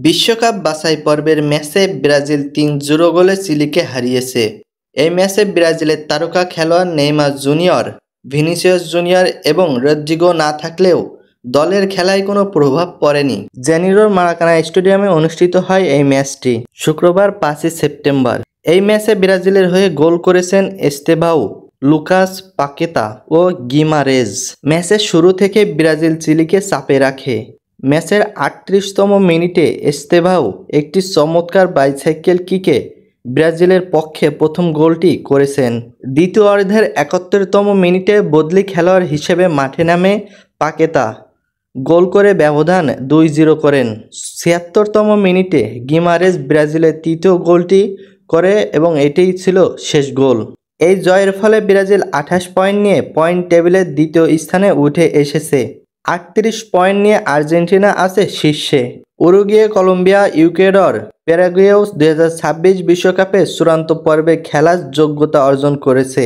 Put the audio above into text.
বিশ্বকাপ বাছাই পর্বের ম্যাচে ব্রাজিল ৩-০ গোলে চিলিকে হারিয়েছে। এই ম্যাচে ব্রাজিলের তারকা খেলোয়াড় নেইমার জুনিয়র, ভিনিসিয়াস জুনিয়র এবং রদ্রিগো না থাকলেও দলের খেলায় কোনো প্রভাব পড়েনি। জেনিরোর মারাকানা স্টেডিয়ামে অনুষ্ঠিত হয় এই ম্যাচটি শুক্রবার ৫ই সেপ্টেম্বর। এই ম্যাচে ব্রাজিলের হয়ে গোল করেছেন এস্তেভাও, লুকাস পাকেতা ও গিমারেজ। ম্যাচের শুরু থেকে ব্রাজিল চিলিকে চাপে রাখে। ম্যাচের ৩৮তম মিনিটে এস্তেভাও একটি চমৎকার বাইসাইকেল কিকে ব্রাজিলের পক্ষে প্রথম গোলটি করেছেন। দ্বিতীয় অর্ধের ৭১তম মিনিটে বদলি খেলোয়াড় হিসেবে মাঠে নামে পাকেতা গোল করে ব্যবধান ২-০ করেন। ৭৬তম মিনিটে গিমারেজ ব্রাজিলের তৃতীয় গোলটি করে এবং এটিই ছিল শেষ গোল। এই জয়ের ফলে ব্রাজিল ২৮ পয়েন্ট নিয়ে পয়েন্ট টেবিলের দ্বিতীয় স্থানে উঠে এসেছে। ৩৮ পয়েন্ট নিয়ে আর্জেন্টিনা আছে শীর্ষে। উরুগুয়ে, কলম্বিয়া, ইকুয়েডর, প্যারাগুয়েও ২০২৬ বিশ্বকাপে চূড়ান্ত পর্বে খেলার যোগ্যতা অর্জন করেছে।